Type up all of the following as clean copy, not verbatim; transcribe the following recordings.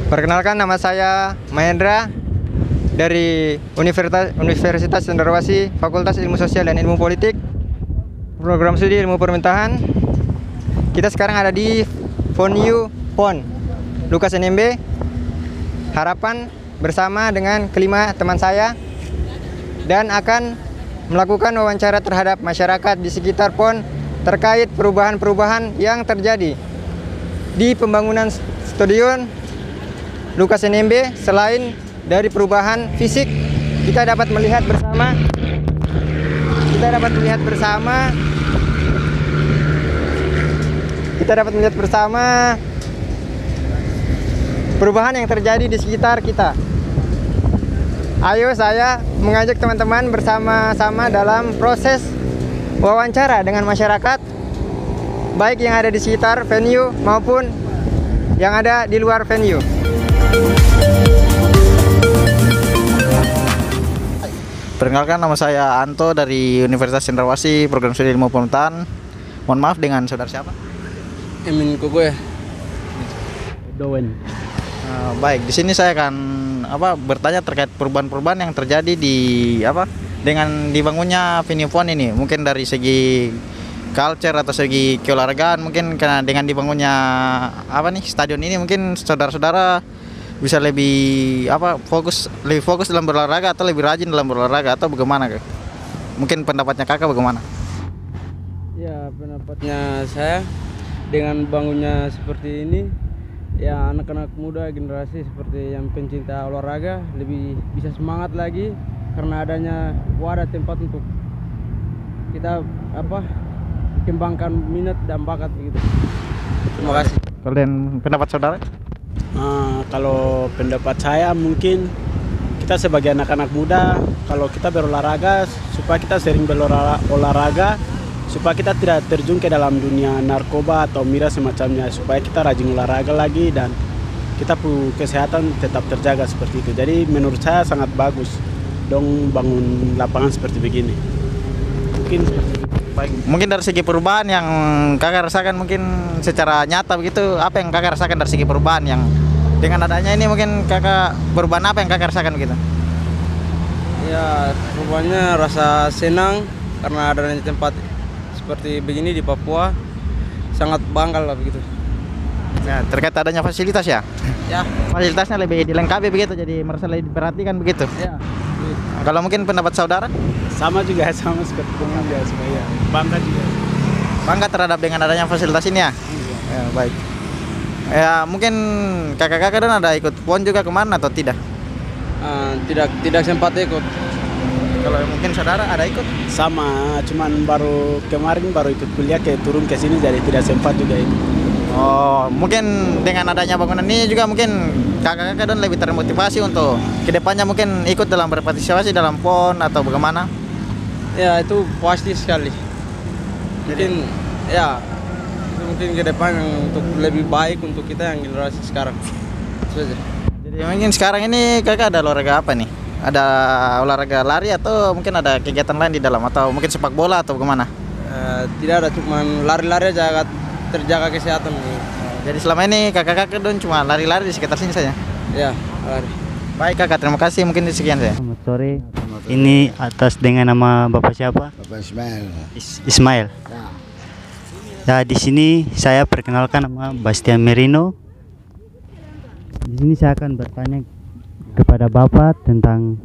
Perkenalkan, nama saya Mahendra dari Universitas Cendrawasih, Fakultas Ilmu Sosial dan Ilmu Politik, Program Studi Ilmu Pemerintahan. Kita sekarang ada di Venue PON Lukas NMB. Harapan bersama dengan kelima teman saya dan akan melakukan wawancara terhadap masyarakat di sekitar PON terkait perubahan-perubahan yang terjadi di pembangunan stadion Lukas NMB. Selain dari perubahan fisik, kita dapat melihat bersama perubahan yang terjadi di sekitar kita. Ayo, saya mengajak teman-teman bersama-sama dalam proses wawancara dengan masyarakat, baik yang ada di sekitar venue maupun yang ada di luar venue. Perkenalkan, nama saya Anto dari Universitas Cendrawasih, Program Studi Ilmu Pemerintahan. Mohon maaf, dengan saudara siapa? Emin Kogoya. Dowen. Baik, di sini saya akan bertanya terkait perubahan-perubahan yang terjadi dengan dibangunnya venue PON ini. Mungkin dari segi culture atau segi keolahragaan, mungkin karena dengan dibangunnya stadion ini, mungkin saudara-saudara bisa lebih fokus dalam berolahraga atau lebih rajin dalam berolahraga, atau bagaimana? Mungkin pendapatnya kakak bagaimana? Ya, pendapatnya saya dengan bangunnya seperti ini, ya anak-anak muda generasi seperti yang pencinta olahraga lebih bisa semangat lagi karena adanya wadah tempat untuk kita kembangkan minat dan bakat begitu. Terima kasih. Dan pendapat saudara? Kalau pendapat saya, mungkin kita sebagai anak-anak muda, kalau kita berolahraga supaya kita sering berolahraga, supaya kita tidak terjun ke dalam dunia narkoba atau miras semacamnya, supaya kita rajin olahraga lagi dan kita punya kesehatan tetap terjaga seperti itu. Jadi menurut saya sangat bagus dong bangun lapangan seperti begini. Mungkin baik. Mungkin dari segi perubahan yang kakak rasakan, mungkin secara nyata begitu, apa yang kakak rasakan dari segi perubahan yang dengan adanya ini, mungkin kakak perubahan apa yang kakak rasakan begitu? Ya, perubahannya rasa senang karena adanya tempat seperti begini di Papua, sangat bangga lah begitu. Ya, terkait adanya fasilitas ya? Ya. Fasilitasnya lebih dilengkapi begitu, jadi merasa lebih diperhatikan begitu? Ya. Kalau mungkin pendapat saudara? Sama seperti dengan dia, supaya bangga juga. Bangga terhadap dengan adanya fasilitas ini ya? Ya, baik. Ya, mungkin kakak-kakak dan ada ikut PON juga kemana atau tidak? Tidak sempat ikut. Kalau mungkin saudara ada ikut? Sama, cuman kemarin baru ikut kuliah turun ke sini, jadi tidak sempat juga ikut. Oh, mungkin dengan adanya bangunan ini juga mungkin kakak-kakak dan lebih termotivasi untuk kedepannya mungkin ikut dalam berpartisipasi dalam PON atau bagaimana? Ya, itu pasti sekali. Mungkin mungkin ke depan untuk lebih baik untuk kita yang generasi sekarang. Itu aja. Jadi mungkin sekarang ini kakak ada olahraga apa nih? Ada olahraga lari atau mungkin ada kegiatan lain di dalam, atau mungkin sepak bola atau bagaimana? Tidak ada, cuman lari-lari aja, terjaga kesehatan. Jadi selama ini kakak-kakak don cuma lari-lari di sekitar sini saja? Ya, lari. Baik kakak, terima kasih, mungkin sekian saya. Selamat sore. Ini atas dengan nama Bapak siapa? Bapak Ismail. Ismail. Ya, di sini saya perkenalkan nama Bastian Merino. Di sini saya akan bertanya kepada Bapak tentang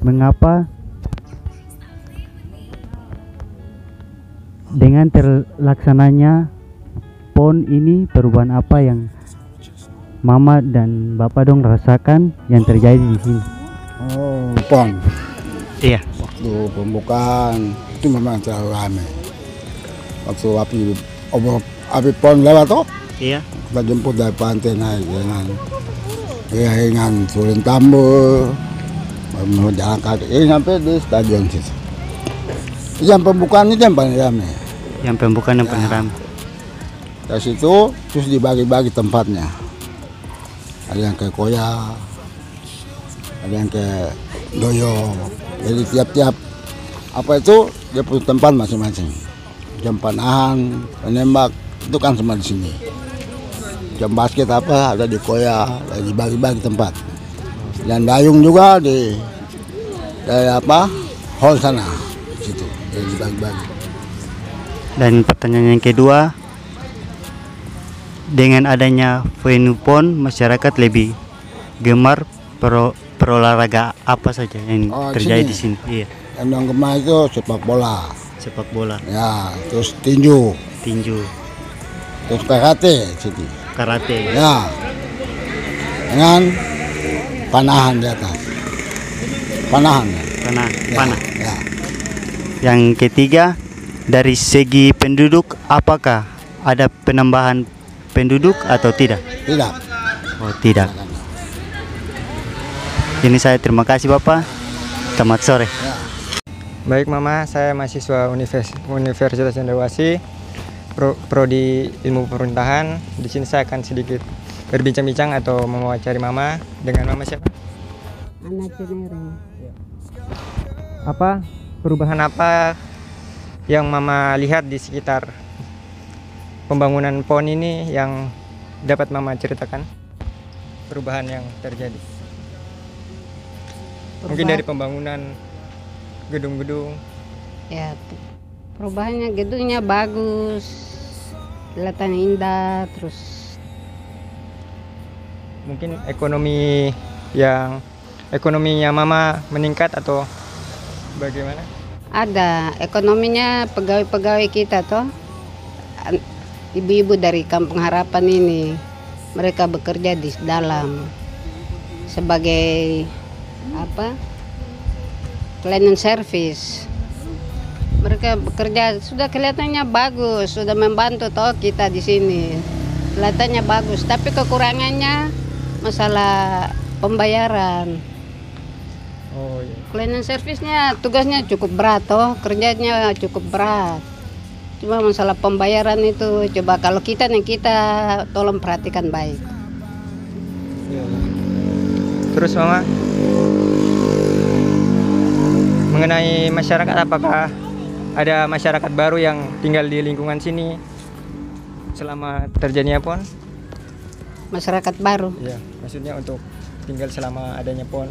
mengapa dengan terlaksananya PON ini, perubahan apa yang Mama dan Bapak dong rasakan yang terjadi di sini? Oh, PON. Iya. Waktu pembukaan itu memang terlalu ramai. Waktu api PON lewat toh? Iya. Kita jemput dari pantai naik dengan ringan turun tambur, mau jalan kaki sampai di stadion situ. Yang pembukaan itu yang paling ramai. Yang pembukaan yang paling ramai. Dari situ terus dibagi-bagi tempatnya. Ada yang ke Koya, ada yang ke Doyo. Jadi tiap-tiap dia punya tempat masing-masing. Jam panahan, penembak itu kan semua di sini. jam basket apa ada di Koya, ada dibagi-bagi tempat. Dan dayung juga dari apa hall sana situ dibagi-bagi. Dan pertanyaan yang kedua, dengan adanya venue PON, masyarakat lebih gemar berolahraga apa saja yang terjadi di sini? Iya. Yang gemar itu sepak bola. Sepak bola. Ya, terus tinju. Terus karate situ. Karate. Ya. Dengan panahan di atas. Panahan. Panah. Ya, Panah. ya. Yang ketiga, dari segi penduduk, apakah ada penambahan penduduk atau tidak? Tidak. Oh, tidak. Ini saya terima kasih Bapak. Selamat sore. Baik Mama, saya mahasiswa Universitas Cendrawasih, prodi Ilmu Pemerintahan. Di sini saya akan sedikit berbincang-bincang atau mewawancari Mama. Dengan Mama siapa? Anak Cinere. Apa perubahan apa yang Mama lihat di sekitar pembangunan PON ini yang dapat Mama ceritakan? Perubahan yang terjadi. Mungkin dari pembangunan gedung-gedung. Ya, perubahannya gedungnya bagus, kelihatan indah, terus Mungkin ekonominya Mama meningkat atau bagaimana? ada ekonominya pegawai-pegawai kita toh. Ibu-ibu dari Kampung Harapan ini mereka bekerja di dalam sebagai apa? Cleaning service. Mereka bekerja sudah kelihatannya bagus, sudah membantu toh kita di sini. Kelihatannya bagus, tapi kekurangannya masalah pembayaran. Oh iya. Cleaning service-nya tugasnya cukup berat toh, kerjanya cukup berat. Cuma masalah pembayaran itu coba kalau kita tolong perhatikan baik. Iya. Terus Mama, mengenai masyarakat, apakah ada masyarakat baru yang tinggal di lingkungan sini selama terjadinya PON? Masyarakat baru. Iya, maksudnya untuk tinggal selama adanya PON.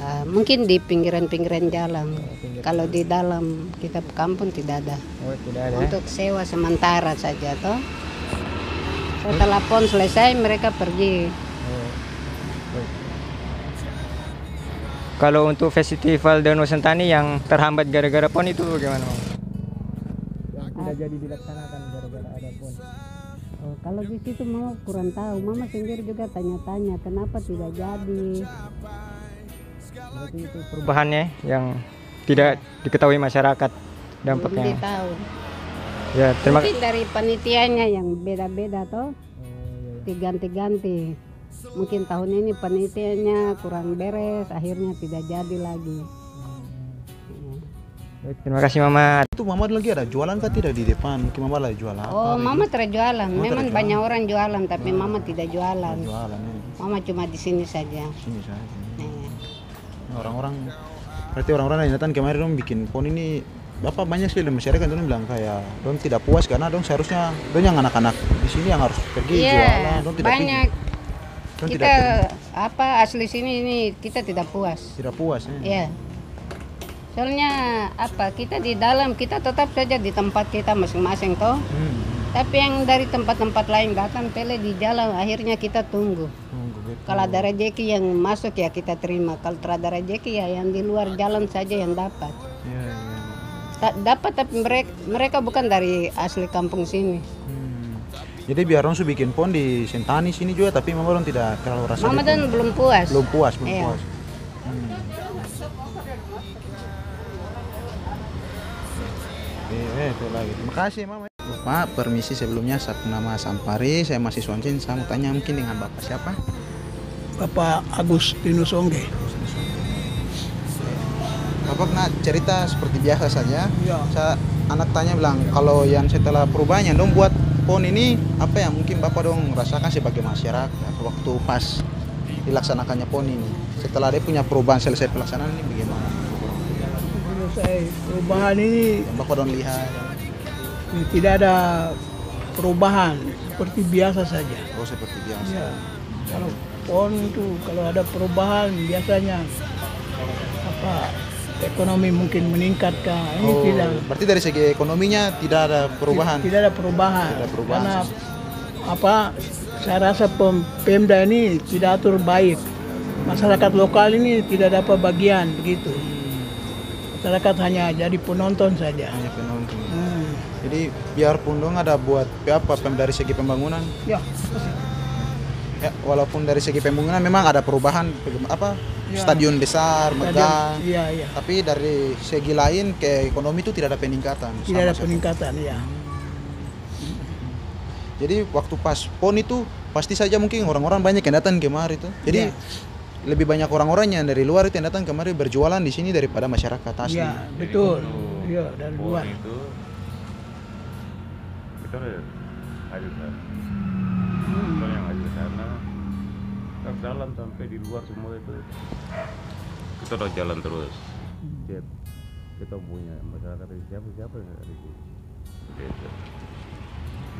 Mungkin di pinggiran-pinggiran jalan. Kalau di dalam kita kampung tidak ada. Oh, tidak ada. Untuk sewa sementara saja toh. Setelah PON selesai mereka pergi. Oh, baik. Kalau untuk festival Danau Sentani yang terhambat gara-gara PON itu bagaimana, Mama? Yang tidak jadi dilaksanakan gara-gara ada PON. Oh, kalau di situ Mama kurang tahu. Mama sendiri juga tanya-tanya kenapa tidak jadi. Berarti itu perubahannya yang tidak diketahui masyarakat dampaknya. Belum tahu. Ya, terima Mungkin dari panitianya yang beda-beda toh. Diganti-ganti. Mungkin tahun ini panitianya kurang beres, akhirnya tidak jadi lagi. Baik, terima kasih Mama. Itu Mama lagi ada jualan kah tidak di depan? Mungkin Mama lagi jualan apa? Oh, Mama terjualan. Memang terjualan. banyak orang jualan, tapi Mama tidak jualan. Jualan ini. Mama cuma di sini saja. Sini saja. Eh, Orang-orang berarti orang-orang yang datang kemarin dong bikin PON ini Bapak banyak sih masyarakat dong bilang kayak dong tidak puas karena dong seharusnya dong yang anak-anak di sini yang harus pergi Iya, jualan dong tidak banyak. pergi. Dong Kita apa asli sini ini kita tidak puas. tidak puas ya. Iya. Soalnya apa kita di dalam kita tetap saja di tempat kita masing-masing toh. Tapi yang dari tempat-tempat lain datang pele di jalan akhirnya kita tunggu. Kalau ada rezeki yang masuk ya kita terima. Kalau tidak ada rezeki ya yang di luar jalan saja yang dapat. Iya, iya. Dapat tapi mereka bukan dari asli kampung sini. Jadi biar orang su bikin PON di Sentani sini juga tapi Mama orang tidak terlalu rasa. Mama dan belum puas. Belum puas. Iya. Itu lagi. Terima kasih Mama. Pak, permisi sebelumnya nama Sampari, saya mahasiswa Unsur. Saya mau tanya mungkin dengan Bapak siapa? Bapak Agustinus Ongge. Bapak nak cerita seperti biasa saja. Ya. Saya anak tanya bilang kalau yang setelah perubahannya dong buat PON ini apa yang mungkin Bapak dong rasakan sebagai masyarakat waktu pas dilaksanakannya PON ini. Setelah dia punya perubahan selesai pelaksanaan ini bagaimana? Selesai perubahan ini Yang Bapak dong lihat. tidak ada perubahan. seperti biasa saja. Oh seperti biasa. Ya, kalau PON itu kalau ada perubahan biasanya apa ekonomi mungkin meningkatkah? Ini Oh, tidak. berarti dari segi ekonominya tidak ada perubahan. Tidak ada perubahan. Tidak ada perubahan. Karena apa? Saya rasa Pemda ini tidak atur baik. Masyarakat lokal ini tidak dapat bagian begitu. Masyarakat hanya jadi penonton saja. Hanya penonton. Hmm. Jadi biarpun dong ada buat apa dari segi pembangunan, Ya, ya, walaupun dari segi pembangunan memang ada perubahan apa Ya. stadion besar, megah. Iya, iya. Tapi dari segi lain ke ekonomi itu tidak ada peningkatan. Tidak sama ada sekali. peningkatan, ya. Jadi waktu pas PON itu pasti saja mungkin orang-orang banyak yang datang kemari itu. Jadi Ya. lebih banyak orang-orang yang dari luar itu yang datang kemari berjualan di sini daripada masyarakat asli. Iya, betul. Iya, dari PON luar. itu kita udah aju sana. Kita yang aju sana, kita jalan sampai di luar semua itu. Kita udah jalan terus. Cek, kita punya masyarakat dari siapa yang ada di sini. Gitu.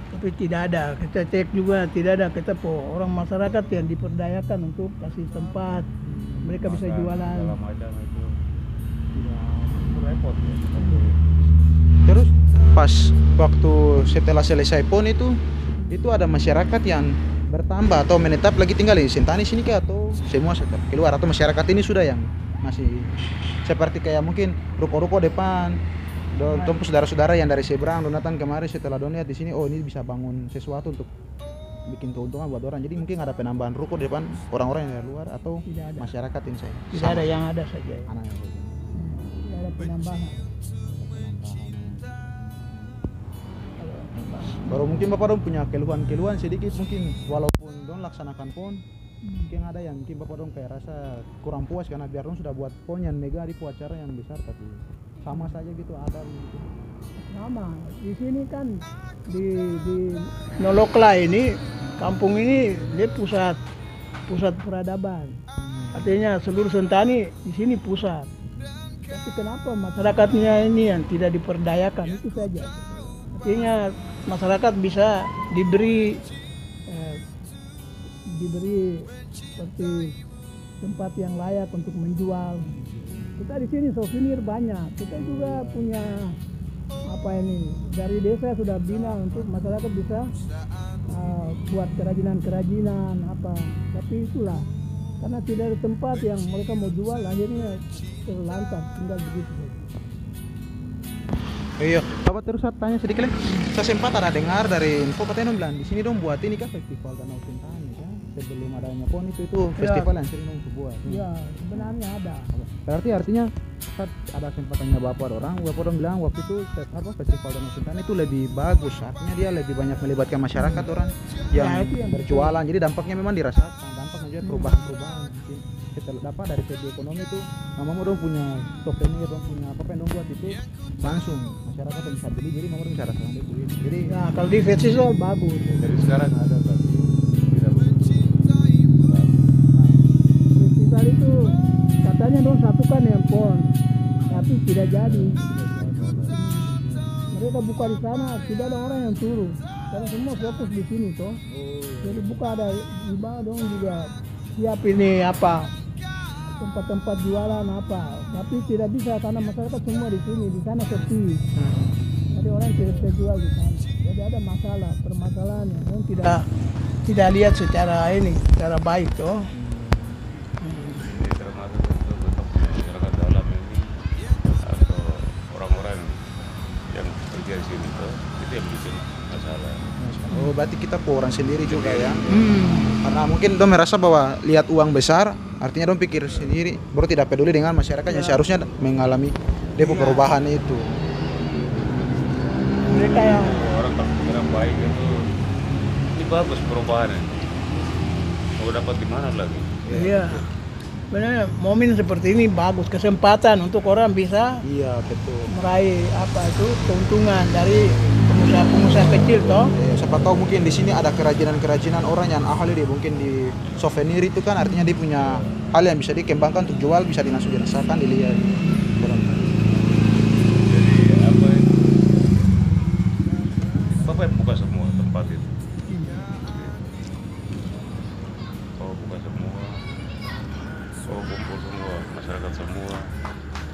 Tapi tidak ada, kita cek juga tidak ada. Kita orang masyarakat yang diperdayakan untuk kasih tempat. Mereka bisa Makan, jualan. segala macam itu. Repot ya. Terus pas waktu setelah selesai PON itu ada masyarakat yang bertambah atau menetap lagi tinggal di Sentani sini kah atau semua tetap keluar atau masyarakat ini sudah yang masih seperti kayak mungkin ruko-ruko depan don saudara-saudara yang dari seberang don datang kemarin setelah don lihat di sini oh ini bisa bangun sesuatu untuk bikin keuntungan buat orang jadi mungkin ada penambahan ruko di depan orang-orang yang dari luar atau Tidak ada. masyarakat ini saya Tidak ada, yang ada saja. Ya. anaknya Tidak ada penambahan. baru mungkin bapak dong punya keluhan-keluhan sedikit mungkin walaupun dong laksanakan PON mungkin ada yang mungkin bapak dong kayak rasa kurang puas karena biar dong sudah buat PON yang mega di acara yang besar tapi sama saja gitu ada gitu. Sama. Di sini kan di Nolokla ini kampung ini dia pusat peradaban. Artinya seluruh Sentani di sini pusat. Tapi kenapa masyarakatnya ini yang tidak diperdayakan itu saja. Artinya masyarakat bisa diberi seperti tempat yang layak untuk menjual. Kita di sini souvenir banyak. Kita juga punya apa ini dari desa sudah bina untuk masyarakat bisa buat kerajinan apa. Tapi itulah karena tidak ada tempat yang mereka mau jual akhirnya terlantar tinggal begitu. Iya, bapak terus saya tanya sedikit lagi. Saya sempat ada dengar dari info katanya dong bilang di sini dong buat ini kan festival Danau Sentani kan sebelum adanya PON itu festival yang sering dong buat. Ya sebenarnya ada. Berarti artinya saat ada sempatannya bapak dong bilang waktu itu festival Danau Sentani itu lebih bagus artinya dia lebih banyak melibatkan masyarakat orang yang, Ya, itu yang berjualan jadi dampaknya memang dirasakan dampaknya juga perubahan mungkin setelah dapat dari segi ekonomi itu mama dong punya souvenir dong punya apa yang dong buat itu langsung masyarakat yang bisa beli jadi mama dong bisa rasakan itu jadi Ya kalau di festival bagus. Dari sekarang ada tapi tidak begitu. Festival itu katanya dong satukan yang PON tapi tidak jadi. Mereka buka di sana tidak ada orang yang turun karena semua fokus di sini toh. Jadi buka ada di bawah dong juga siap ini apa tempat-tempat jualan apa tapi tidak bisa karena masyarakat semua di sini di sana sepi. Jadi orang tidak bisa jual di sana. Jadi ada permasalahan yang orang tidak lihat secara baik toh. Jadi termasuk untuk masyarakat dalam ini atau orang-orang yang kerja di sini tuh itu yang bikin masalah. oh berarti kita orang sendiri juga ya karena mungkin dong merasa bahwa lihat uang besar artinya dong pikir sendiri baru tidak peduli dengan masyarakat yang seharusnya mengalami perubahan itu Mereka yang Orang berpikiran baik itu ini bagus perubahannya. Mau dapat di mana lagi? iya. Sebenarnya momen seperti ini bagus kesempatan untuk orang bisa iya betul meraih keuntungan dari pengusaha kecil toh. siapa tahu mungkin di sini ada kerajinan orang yang ahli deh mungkin di souvenir itu kan artinya dia punya hal yang bisa dikembangkan untuk jual bisa langsung dirasakan dilihat Jadi apa itu? Bapak yang buka semua tempat itu.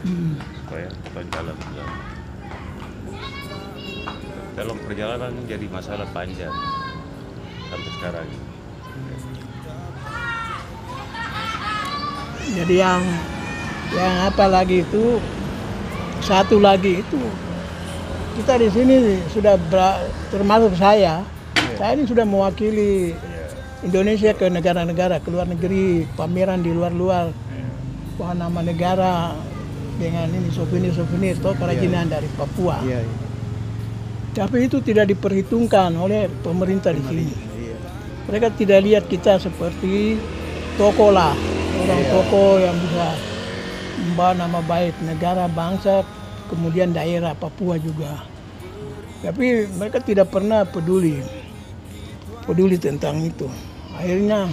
supaya kita jalan. Dalam perjalanan jadi masalah panjang sampai sekarang. Jadi yang apa lagi itu, satu lagi itu, kita di sini sudah termasuk saya ini sudah mewakili Indonesia ke negara-negara, ke luar negeri, pameran di luar-luar, nama negara dengan ini souvenir toh kerajinan dari Papua. Tapi itu tidak diperhitungkan oleh pemerintah di sini. Mereka tidak lihat kita seperti tokoh lah, orang tokoh yang bisa membawa nama baik negara, bangsa, kemudian daerah Papua juga. Tapi mereka tidak pernah peduli tentang itu. Akhirnya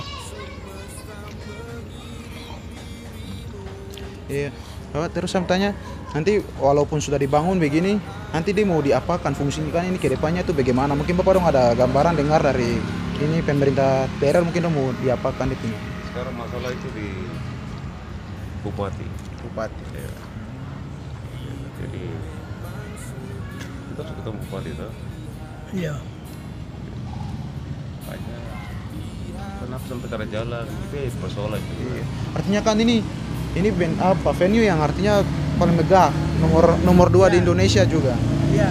Bapak terus saya tanya, nanti walaupun sudah dibangun begini, nanti dia mau diapakan fungsinya kan ini ke depannya tuh bagaimana? Mungkin Bapak dong ada gambaran dengar dari ini pemerintah daerah mungkin dong mau diapakan itu. Sekarang masalah itu di Bupati. Ya. Jadi kita harus ketemu Bupati tuh. iya. Banyak. Kenapa sampai karena jalan? Itu persoalan juga. Artinya kan ini venue yang artinya paling megah, nomor 2 di Indonesia juga.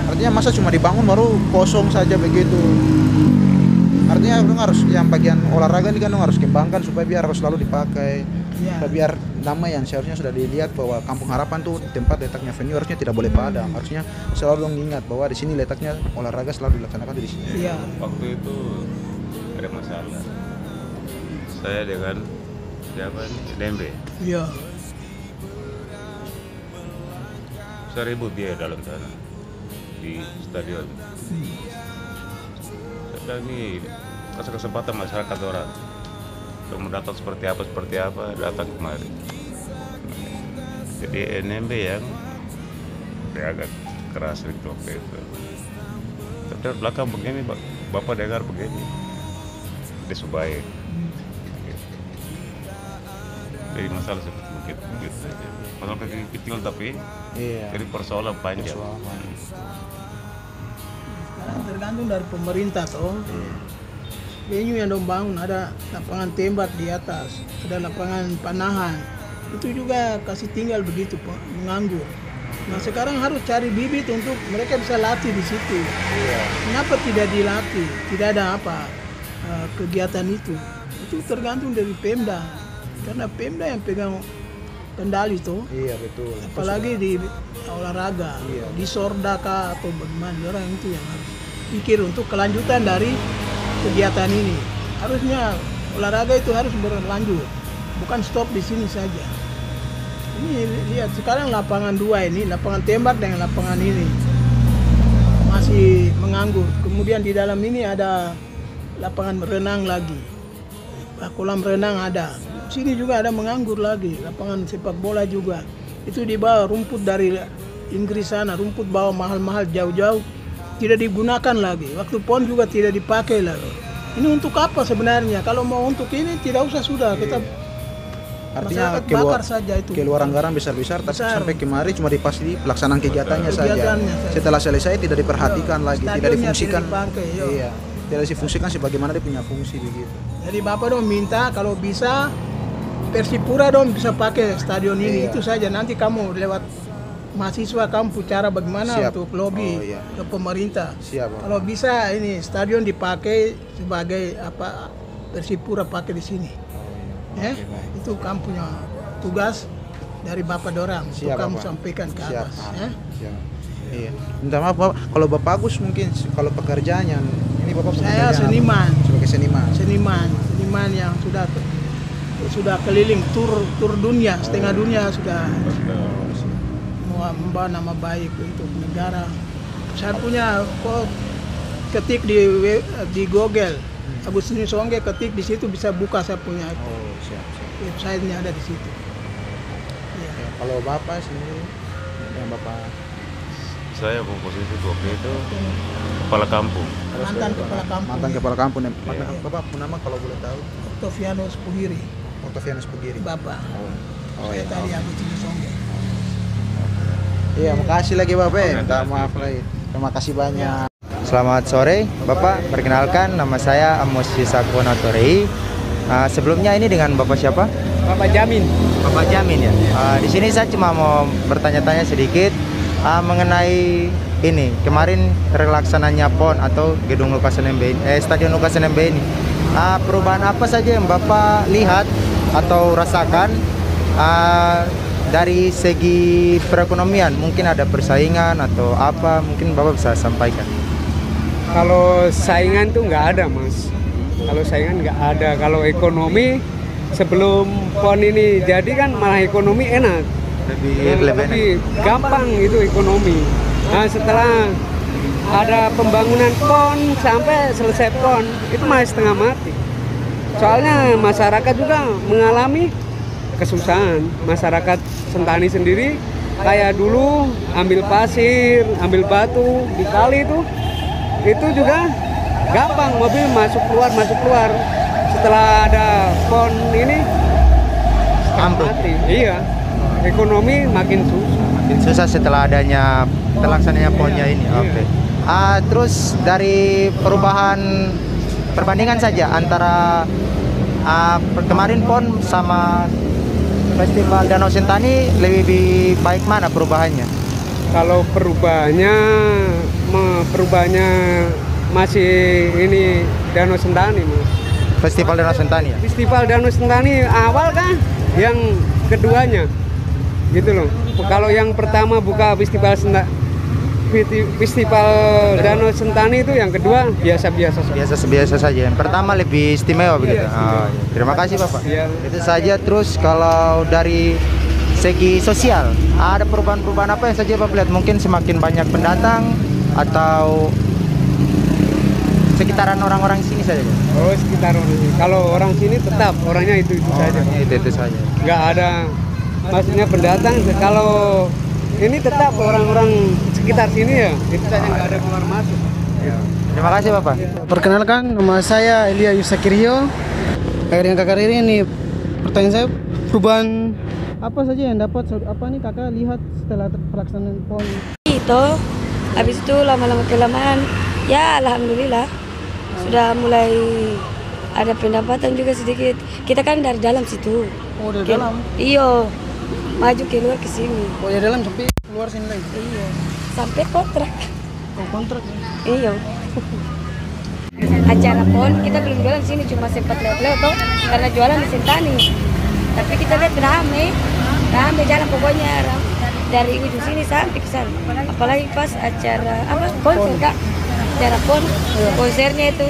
Artinya masa cuma dibangun baru kosong saja begitu. Artinya dong harus yang bagian olahraga ini kan dong harus kembangkan supaya biar harus selalu dipakai. Biar nama yang seharusnya sudah dilihat bahwa Kampung Harapan tuh tempat letaknya venue harusnya tidak boleh padam. Harusnya selalu dong ingat bahwa di sini letaknya olahraga selalu dilaksanakan di sini. Waktu itu ada masalah. Saya dengan siapa nih? Dembe. Saya ribut dia dalam sana di stadion. Saya bilang ini kasih kesempatan masyarakat orang. Kalau mau datang seperti apa datang kemari. Jadi NMB yang dia agak keras itu waktu itu. Tapi dari belakang begini, Bapak dengar begini, dia subai. Jadi masalah seperti begitu saja. Masalah kecil tapi jadi persoalan panjang. Tergantung dari pemerintah toh. Venue yang dong bangun ada lapangan tembak di atas, ada lapangan panahan. Itu juga kasih tinggal begitu Pak, menganggur. Nah sekarang harus cari bibit untuk mereka bisa latih di situ. Kenapa tidak dilatih? Tidak ada kegiatan itu. Itu tergantung dari Pemda. Karena Pemda yang pegang kendali tuh. Betul. Apalagi di olahraga, di Sordaka atau bagaimana, orang itu yang harus pikir untuk kelanjutan dari kegiatan ini. Harusnya olahraga itu harus berlanjut, bukan stop di sini saja. Ini lihat sekarang lapangan 2 ini, lapangan tembak dengan lapangan ini masih menganggur. Kemudian di dalam ini ada lapangan renang lagi, kolam renang ada. Sini juga ada menganggur lagi, lapangan sepak bola juga. Itu di bawah rumput dari Inggris sana, rumput bawah mahal-mahal jauh-jauh. Tidak digunakan lagi, waktu PON juga tidak dipakai lagi. Ini untuk apa sebenarnya? Kalau mau untuk ini tidak usah sudah, kita artinya bakar saja itu. Keluar anggaran besar-besar, tapi sampai kemari cuma dipasti pelaksanaan kegiatannya saja. Setelah selesai tidak diperhatikan lagi, tidak difungsikan. Tidak difungsikan sebagaimana dia punya fungsi begitu. Jadi Bapak dong minta kalau bisa Persipura dong bisa pakai stadion ini, itu saja. Nanti kamu lewat mahasiswa kamu cara bagaimana untuk lobby ke pemerintah. Kalau bisa ini stadion dipakai sebagai Persipura pakai di sini. Itu kamu punya tugas dari Bapak Dorang untuk kamu sampaikan ke atas. Minta maaf Bapak, kalau Bapak Agus mungkin kalau pekerjaannya ini Bapak saya seniman. Sebagai Seniman yang sudah keliling tur dunia, setengah dunia sudah membawa nama baik untuk negara. Saya punya ketik di Google Agustinus Songge, ketik di situ bisa buka saya punya website-nya ada di situ. Kalau Bapak sendiri yang Bapak saya posisi waktu itu kepala kampung. Mantan kepala kampung. Bapak nama kalau boleh tahu? Octavianus Puhiri. Octavianus Puhiri. Bapak. Saya tadi Agustinus Songge. Iya, makasih lagi Bapak. Minta maaf lagi. Terima kasih banyak. Selamat sore, Bapak. Perkenalkan, nama saya Amos Yusakwono Torei. Sebelumnya ini dengan Bapak siapa? Bapak Jamin. Bapak Jamin ya. Di sini saya cuma mau bertanya-tanya sedikit mengenai ini. Kemarin terlaksananya PON atau Gedung Lukas NMB, Stadion Lukas NMB ini. Perubahan apa saja yang Bapak lihat atau rasakan dari segi perekonomian? Mungkin ada persaingan atau apa? Mungkin Bapak bisa sampaikan. Kalau saingan tuh nggak ada, Mas. Kalau saingan nggak ada. Kalau ekonomi sebelum PON ini jadi kan malah ekonomi enak. Lebih gampang itu ekonomi. Nah, setelah ada pembangunan PON sampai selesai PON itu masih setengah mati. Soalnya masyarakat juga mengalami kesusahan. Masyarakat Sentani sendiri kayak dulu ambil pasir, ambil batu di kali itu juga gampang, mobil masuk keluar. Setelah ada PON ini mati. Iya, ekonomi makin susah. Makin susah setelah adanya terlaksananya PON-nya ini. Oke. Terus dari perbandingan saja antara kemarin PON sama Festival Danau Sentani, lebih baik mana perubahannya? Kalau perubahannya masih ini Danau Sentani, Mas. Festival Danau Sentani ya? Festival Danau Sentani awal kan, yang keduanya gitu loh. Kalau yang pertama buka Festival Danau Sentani itu, yang kedua biasa saja. Yang pertama lebih istimewa begitu. Iya. Terima kasih Bapak. Iya. Itu saja. Terus kalau dari segi sosial, ada perubahan-perubahan apa yang saja Bapak lihat? Mungkin semakin banyak pendatang atau sekitaran orang-orang sini saja? Oh, sekitar orang sini. Kalau orang sini tetap orangnya itu saja. Itu saja. Nggak ada, maksudnya pendatang. Kalau ini tetap orang-orang sekitar sini ya, itu saja, nggak ada keluar masuk. Terima kasih Bapak. Perkenalkan, nama saya Elia Yusakirio. Dengan kakak Riri ini, pertanyaan saya, perubahan apa saja yang dapat kakak lihat setelah pelaksanaan PON? Itu, habis itu lama-lama kelamaan, ya alhamdulillah sudah mulai ada pendapatan juga sedikit. Kita kan dari dalam situ. Oh, dari dalam? Iyo, maju keluar ke sini. Oh, dari dalam sampai keluar sini lagi? Iya, sampai kontrak. Oh, kontrak ya? Iya. Acara PON kita belum jualan sini, cuma sempat lewat-lewat toh, karena jualan di Sentani. Tapi kita lihat rame jalan pokoknya dari ujung sini sampai ke sana. Apalagi pas acara konser Kak, acara PON, konsernya itu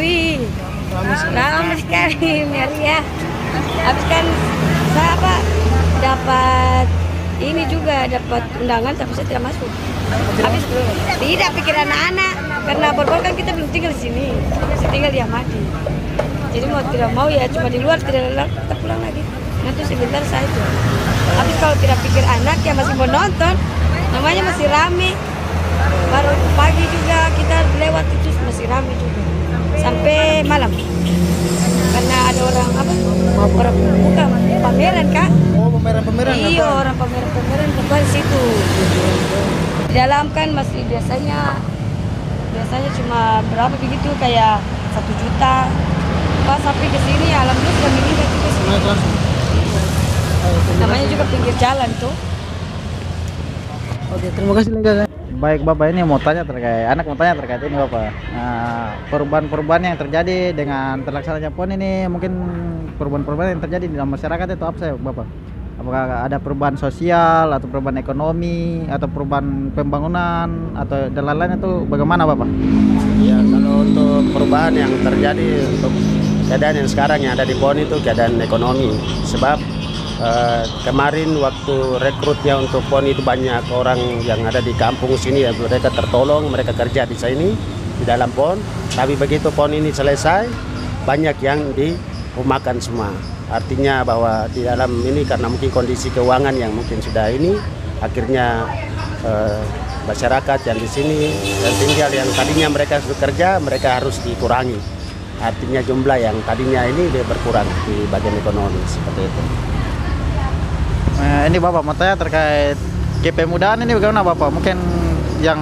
ramai sekali, meriah. Habis kan saya dapat ini juga, dapat undangan tapi saya tidak masuk. Habis tidak pikir anak-anak, karena Borbon kan kita belum tinggal di sini, saya tinggal di Amadi. Jadi mau tidak mau ya cuma di luar, tidak lelah kita pulang lagi. Nanti sebentar saja. Habis kalau tidak pikir anak yang masih mau nonton, namanya masih rame. Baru pagi juga kita lewat itu masih rame juga sampai malam. Karena ada orang orang buka pameran Kak. Oh, pameran. Iya, orang pameran bukan di situ. Di dalam kan masih biasanya cuma berapa begitu, kayak 1 juta. Pas sampai ke sini alhamdulillah sudah meningkat juga sih. Namanya juga pinggir jalan tuh. Oke, terima kasih Kak. Baik Bapak, ini mau tanya terkait ini Bapak. Perubahan-perubahan yang terjadi dengan terlaksananya PON ini, mungkin perubahan-perubahan yang terjadi di dalam masyarakat itu apa sih Bapak? Apakah ada perubahan sosial atau perubahan ekonomi atau perubahan pembangunan atau dan lain-lain, itu bagaimana Bapak? Ya, kalau untuk perubahan yang terjadi untuk keadaan yang sekarang yang ada di PON itu keadaan ekonomi. Sebab kemarin waktu rekrutnya untuk PON itu banyak orang yang ada di kampung sini ya, mereka tertolong, mereka kerja di sini di dalam PON. Tapi begitu PON ini selesai, banyak yang dirumahkan semua. Artinya bahwa di dalam ini karena mungkin kondisi keuangan yang mungkin sudah ini, akhirnya masyarakat yang di sini dan tinggal yang tadinya mereka bekerja, mereka harus dikurangi. Artinya jumlah yang tadinya ini dia berkurang di bagian ekonomi seperti itu. Ini Bapak mau tanya terkait kepemudaan ini bagaimana Bapak? Mungkin yang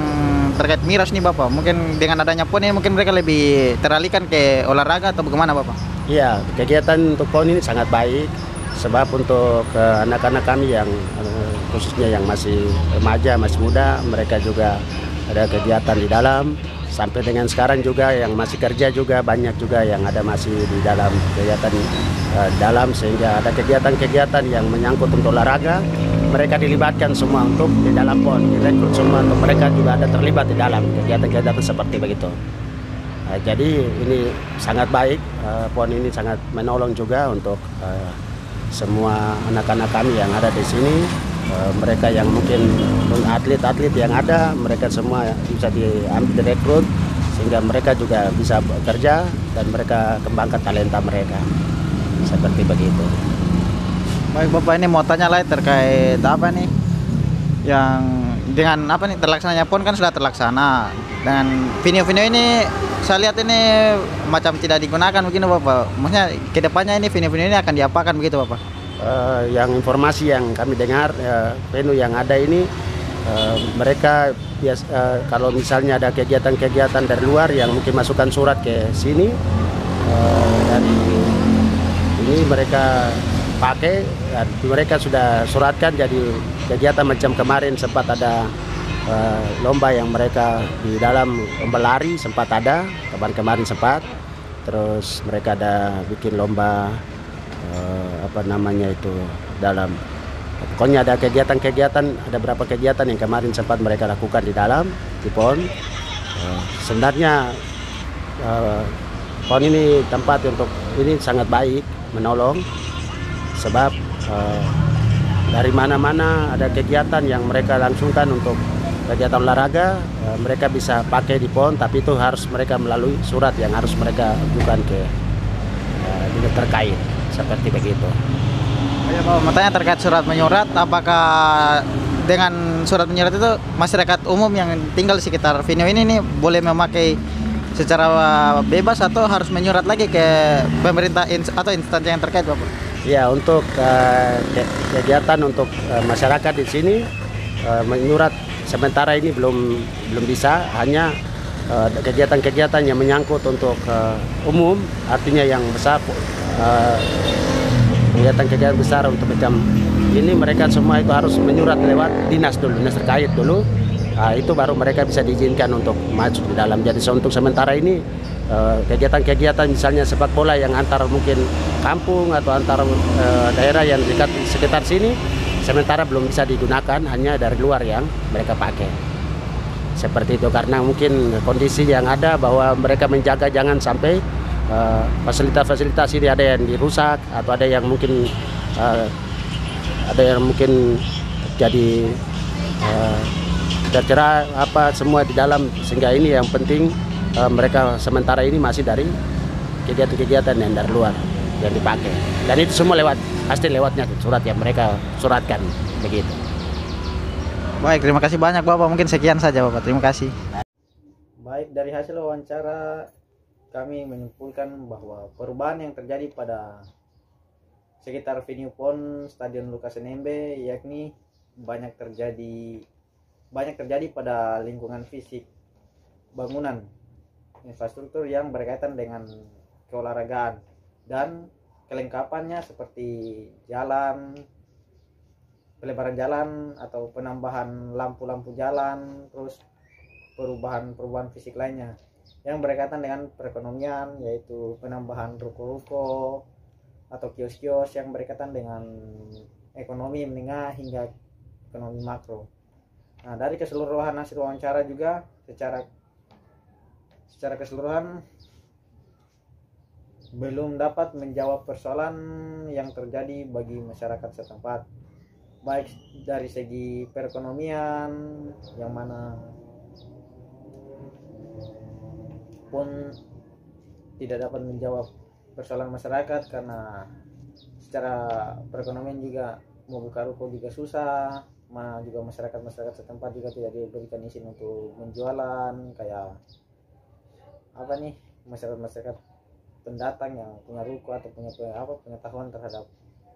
terkait miras nih Bapak, mungkin dengan adanya PON ini mungkin mereka lebih teralihkan ke olahraga atau bagaimana Bapak? Iya, kegiatan untuk PON ini sangat baik. Sebab untuk anak-anak kami yang khususnya yang masih remaja, masih muda, mereka juga ada kegiatan di dalam. Sampai dengan sekarang juga yang masih kerja juga banyak juga yang ada masih di dalam kegiatan dalam, sehingga ada kegiatan-kegiatan yang menyangkut untuk olahraga. Mereka dilibatkan semua untuk di dalam PON, direkrut semua untuk mereka juga ada terlibat di dalam kegiatan-kegiatan seperti begitu. Jadi ini sangat baik, PON ini sangat menolong juga untuk semua anak-anak kami yang ada di sini. Mereka yang mungkin atlet-atlet yang ada, mereka semua bisa diambil direkrut sehingga mereka juga bisa bekerja dan mereka kembangkan talenta mereka seperti begitu. Baik Bapak, ini mau tanya lagi terkait apa nih yang dengan apa nih terlaksananya PON kan sudah terlaksana, dengan venue-venue ini saya lihat ini macam tidak digunakan begini Bapak. Maksudnya kedepannya ini venue-venue ini akan diapakan begitu Bapak? Yang informasi yang kami dengar venue yang ada ini mereka kalau misalnya ada kegiatan-kegiatan dari luar yang mungkin masukkan surat ke sini dari ini mereka pakai dan mereka sudah suratkan. Jadi kegiatan macam kemarin sempat ada lomba yang mereka di dalam lomba lari sempat ada kemarin sempat, terus mereka ada bikin lomba apa namanya itu dalam, pokoknya ada kegiatan-kegiatan, ada beberapa kegiatan yang kemarin sempat mereka lakukan di dalam di PON. Sebenarnya PON ini tempat untuk ini sangat baik, menolong. Sebab dari mana-mana ada kegiatan yang mereka langsungkan untuk kegiatan olahraga, mereka bisa pakai di PON, tapi itu harus mereka melalui surat yang harus mereka ajukan ke dinas terkait, seperti begitu. Ya Pak, mau tanya terkait surat menyurat, apakah dengan surat menyurat itu masyarakat umum yang tinggal di sekitar venue ini nih boleh memakai secara bebas atau harus menyurat lagi ke pemerintah atau instansi yang terkait Bapak? Ya, untuk kegiatan untuk masyarakat di sini menyurat sementara ini belum bisa, hanya kegiatan-kegiatan yang menyangkut untuk umum, artinya yang besar, kegiatan-kegiatan besar untuk macam ini mereka semua itu harus menyurat lewat dinas terkait dulu. Itu baru mereka bisa diizinkan untuk maju di dalam. Jadi untuk sementara ini kegiatan-kegiatan misalnya sepak bola yang antar mungkin kampung atau antar daerah yang dekat sekitar sini sementara belum bisa digunakan, hanya dari luar yang mereka pakai. Seperti itu, karena mungkin kondisi yang ada bahwa mereka menjaga jangan sampai fasilitas-fasilitas ini ada yang dirusak atau ada yang mungkin jadi tercera apa semua di dalam, sehingga ini yang penting mereka sementara ini masih dari kegiatan-kegiatan yang dari luar yang dipakai, dan itu semua pasti lewatnya surat yang mereka suratkan begitu. Baik, terima kasih banyak Bapak, mungkin sekian saja Bapak, terima kasih. Baik, dari hasil wawancara kami menyimpulkan bahwa perubahan yang terjadi pada sekitar venue PON Stadion Lukas NMB yakni banyak terjadi pada lingkungan fisik, bangunan, infrastruktur yang berkaitan dengan keolahragaan, dan kelengkapannya seperti jalan, pelebaran jalan atau penambahan lampu-lampu jalan, terus perubahan fisik lainnya yang berkaitan dengan perekonomian, yaitu penambahan ruko-ruko atau kios-kios yang berkaitan dengan ekonomi menengah hingga ekonomi makro. Nah, dari keseluruhan hasil wawancara juga secara keseluruhan belum dapat menjawab persoalan yang terjadi bagi masyarakat setempat, baik dari segi perekonomian yang mana pun tidak dapat menjawab persoalan masyarakat karena secara perekonomian juga mau buka ruko juga susah, mana juga masyarakat setempat juga tidak diberikan izin untuk menjualan, kayak apa nih, masyarakat pendatang yang punya ruko atau punya pengetahuan terhadap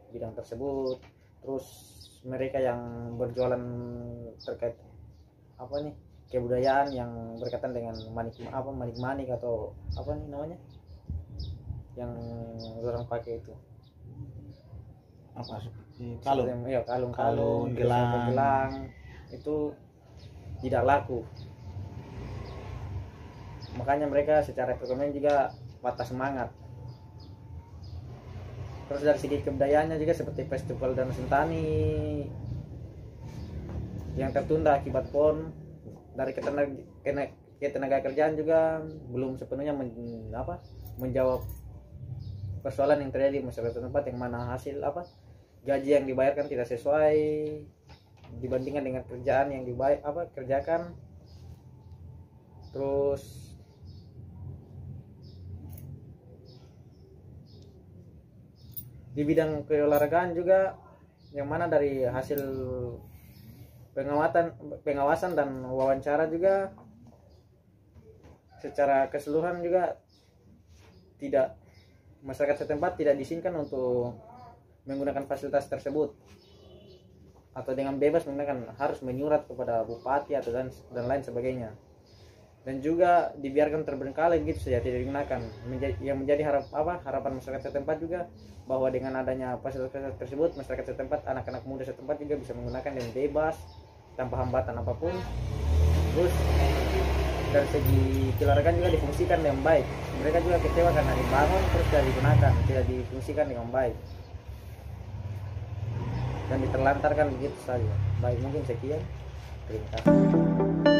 bidang tersebut terus mereka yang berjualan terkait apa nih kebudayaan yang berkaitan dengan manik atau apa nih namanya yang orang pakai itu apa seperti kalung, gelang itu tidak laku. Makanya mereka secara perekonomian juga patah semangat. Terus dari segi kebudayaannya juga seperti festival Danau Sentani yang tertunda akibat PON, dari ketenaga kerjaan juga belum sepenuhnya menjawab persoalan yang terjadi di masyarakat tempat, yang mana hasil gaji yang dibayarkan tidak sesuai dibandingkan dengan kerjaan yang kerjakan. Terus di bidang keolahragaan juga yang mana dari hasil pengawasan dan wawancara juga secara keseluruhan juga masyarakat setempat tidak diizinkan untuk menggunakan fasilitas tersebut, atau dengan bebas menggunakan, harus menyurat kepada bupati atau dan lain sebagainya, dan juga dibiarkan terbengkalai gitu saja tidak digunakan. Yang menjadi harapan masyarakat setempat juga bahwa dengan adanya fasilitas tersebut masyarakat setempat, anak-anak muda setempat juga bisa menggunakan dengan bebas tanpa hambatan apapun. Terus dari segi keolahragaan juga difungsikan dengan baik. Mereka juga kecewa karena dibangun terus tidak difungsikan dengan baik dan diterlantarkan begitu saja. Baik, mungkin sekian, terima kasih.